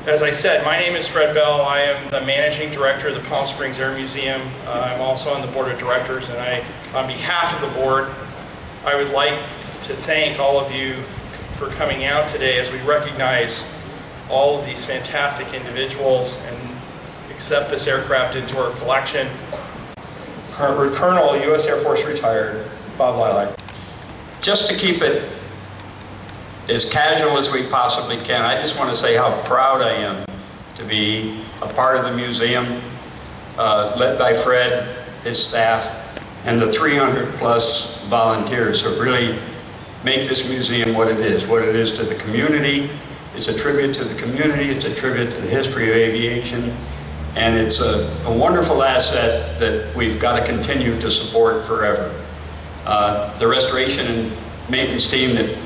As I said, my name is Fred Bell. I am the Managing Director of the Palm Springs Air Museum. I'm also on the Board of Directors, and on behalf of the Board, I would like to thank all of you for coming out today as we recognize all of these fantastic individuals and accept this aircraft into our collection. Colonel, U.S. Air Force retired, Bob Lilac. Just to keep it as casual as we possibly can, I just want to say how proud I am to be a part of the museum, led by Fred, his staff, and the 300 plus volunteers who really make this museum what it is to the community. It's a tribute to the community, it's a tribute to the history of aviation, and it's a wonderful asset that we've got to continue to support forever. The restoration and maintenance team that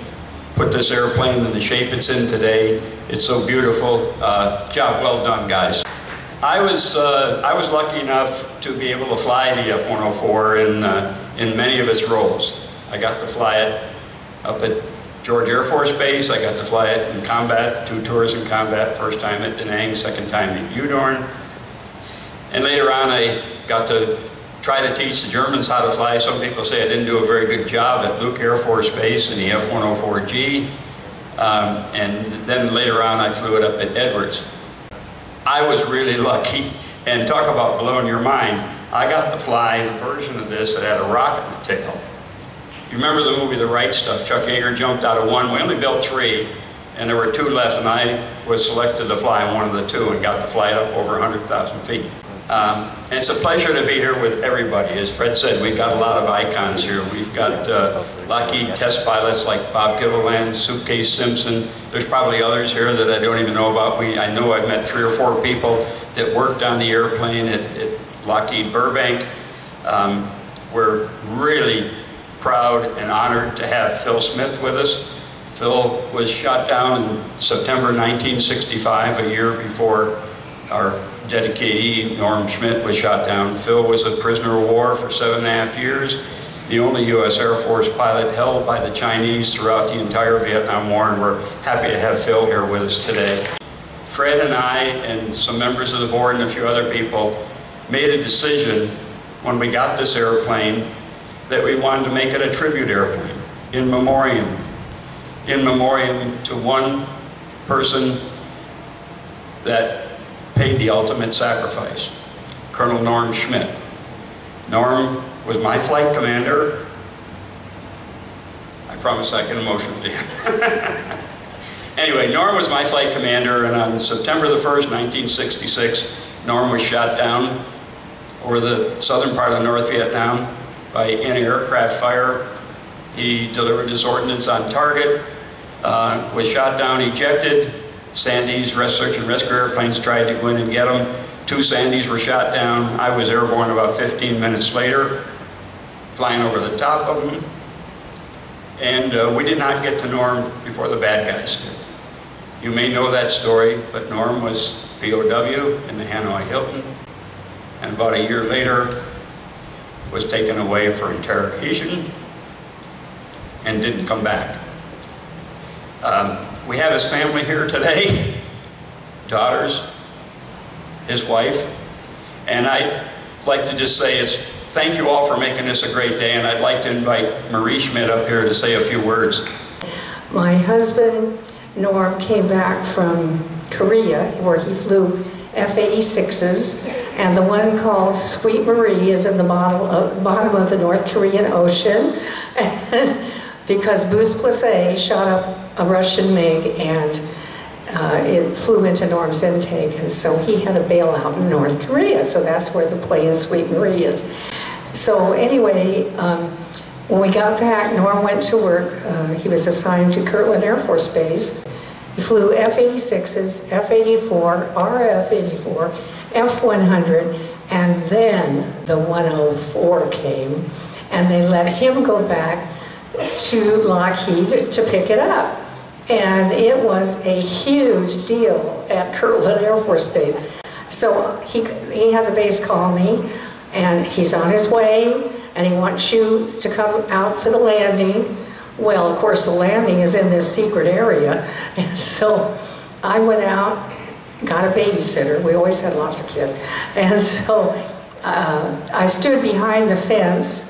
put this airplane in the shape it's in today, it's so beautiful. Job well done, guys. I was lucky enough to be able to fly the F-104 in many of its roles. I got to fly it up at George Air Force Base. I got to fly it in combat, 2 tours in combat, first time at Da Nang, second time at Udorn. And later on I got to try to teach the Germans how to fly. Some people say I didn't do a very good job at Luke Air Force Base in the F-104G. And then later on I flew it up at Edwards. I was really lucky, and talk about blowing your mind. I got to fly the version of this that had a rocket in the tail. You remember the movie The Right Stuff? Chuck Yeager jumped out of one. We only built 3, and there were 2 left, and I was selected to fly in one of the 2 and got to fly it up over 100,000 feet. And it's a pleasure to be here with everybody. As Fred said, we've got a lot of icons here. We've got Lockheed test pilots like Bob Gilliland, Suitcase Simpson. There's probably others here that I don't even know about. I know I've met 3 or 4 people that worked on the airplane at Lockheed Burbank. We're really proud and honored to have Phil Smith with us. Phil was shot down in September 1965, a year before our dedicatee, Norm Schmidt, was shot down. Phil was a prisoner of war for 7.5 years, the only U.S. Air Force pilot held by the Chinese throughout the entire Vietnam War, and we're happy to have Phil here with us today. Fred and I and some members of the board and a few other people made a decision when we got this airplane that we wanted to make it a tribute airplane, in memoriam to one person that paid the ultimate sacrifice, Colonel Norm Schmidt. Norm was my flight commander. I promise I get emotional to you. Anyway, Norm was my flight commander, and on September the 1st, 1966, Norm was shot down over the southern part of North Vietnam by anti-aircraft fire. He delivered his ordnance on target, was shot down, ejected. Sandy's search and rescue airplanes tried to go in and get him. 2 Sandys were shot down. I was airborne about 15 minutes later, flying over the top of them. And we did not get to Norm before the bad guys did. You may know that story, but Norm was POW in the Hanoi Hilton, and about a year later was taken away for interrogation and didn't come back. We have his family here today, daughters, his wife, and I'd like to just say thank you all for making this a great day, and I'd like to invite Marie Schmidt up here to say a few words. My husband, Norm, came back from Korea, where he flew F-86s, and the one called Sweet Marie is in the bottom of the North Korean Ocean, and because Booz Plassé shot up a Russian MiG and it flew into Norm's intake, and so he had to bail out in North Korea, so that's where the plane Sweet Marie is. So anyway, when we got back, Norm went to work. He was assigned to Kirtland Air Force Base. He flew F-86s, F-84, RF-84, F-100, and then the 104 came, and they let him go back to Lockheed to pick it up. And it was a huge deal at Kirtland Air Force Base. So he had the base call me, and he's on his way, and he wants you to come out for the landing. Well, of course, the landing is in this secret area. And so I went out, got a babysitter. We always had lots of kids. And so I stood behind the fence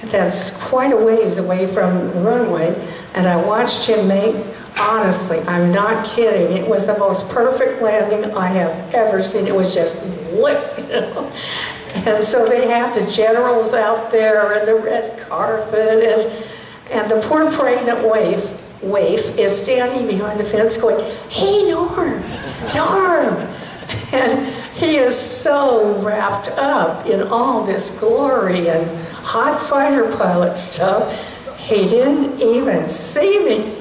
that's quite a ways away from the runway, and I watched him make, honestly, I'm not kidding, it was the most perfect landing I have ever seen. It was just lit, you know? And so they had the generals out there and the red carpet, and the poor pregnant waif is standing behind the fence going, "Hey, Norm, Norm!" And he is so wrapped up in all this glory and hot fighter pilot stuff, he didn't even see me.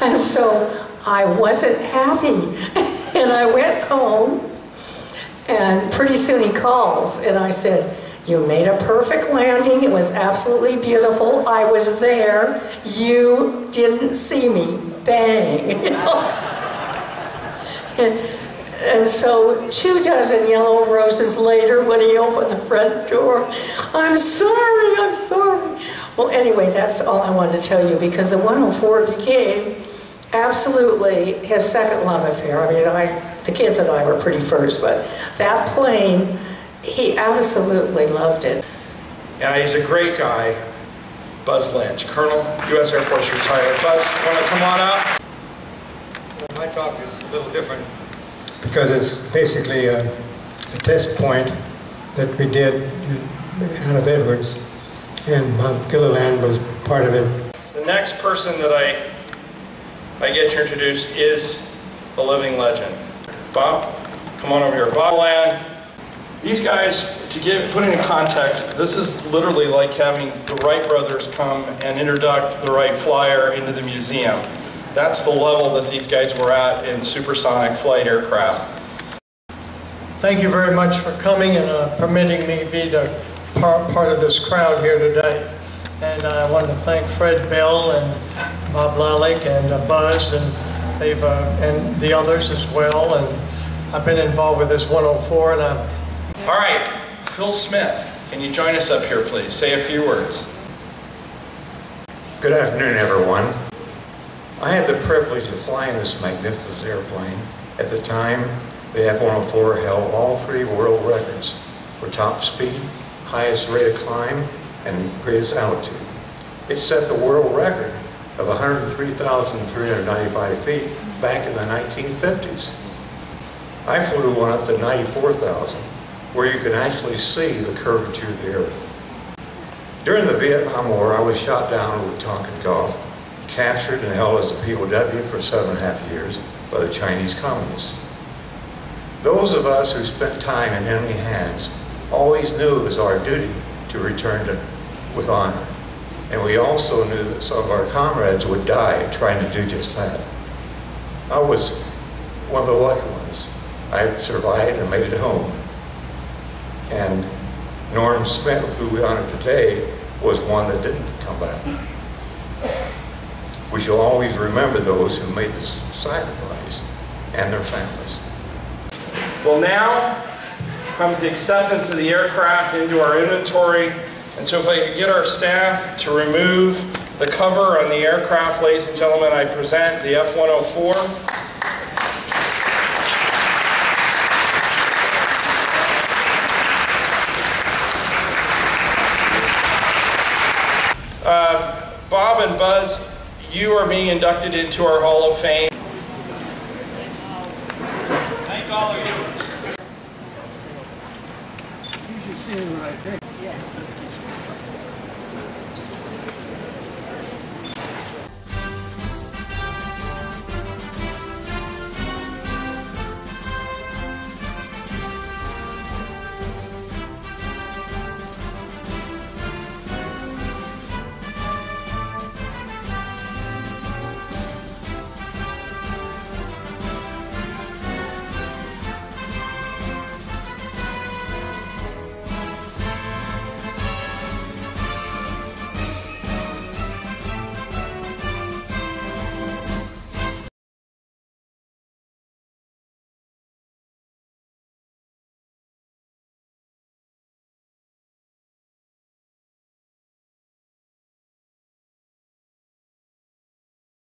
And so I wasn't happy. And I went home, and pretty soon he calls, and I said, "You made a perfect landing. It was absolutely beautiful. I was there. You didn't see me." Bang. You know? And so 24 yellow roses later, when he opened the front door, "I'm sorry, I'm sorry." Well, anyway, that's all I wanted to tell you, because the 104 became absolutely his second love affair. I mean, the kids and I were pretty first, but that plane, he absolutely loved it. And he's a great guy, Buzz Lynch, Colonel, U.S. Air Force retired. Buzz, want to come on up? My talk is a little different, because it's basically a test point that we did out of Edwards, and Bob Gilliland was part of it. The next person that I get to introduce is a living legend. Bob, come on over here. Bob Land. These guys, to put it in context, this is literally like having the Wright brothers come and introduce the Wright Flyer into the museum. That's the level that these guys were at in supersonic flight aircraft. Thank you very much for coming and permitting me to be part of this crowd here today. And I want to thank Fred Bell and Bob Lalick and Buzz, and they've and the others as well. And I've been involved with this 104, and I'm. All right, Phil Smith, can you join us up here, please? Say a few words. Good afternoon, everyone. I had the privilege of flying this magnificent airplane. At the time, the F-104 held all 3 world records for top speed, highest rate of climb, and greatest altitude. It set the world record of 103,395 feet back in the 1950s. I flew one up to 94,000, where you can actually see the curvature of the Earth. During the Vietnam War, I was shot down with Tonkin Gulf, captured and held as a POW for 7.5 years by the Chinese communists. Those of us who spent time in enemy hands always knew it was our duty to return with honor. And we also knew that some of our comrades would die trying to do just that. I was one of the lucky ones. I survived and made it home. And Norm Smith, who we honor today, was one that didn't come back. We shall always remember those who made this sacrifice and their families. Well, now comes the acceptance of the aircraft into our inventory. And so if I could get our staff to remove the cover on the aircraft, ladies and gentlemen, I present the F-104. Bob and Buzz, you are being inducted into our Hall of Fame. Thank all of you. You should see what I think.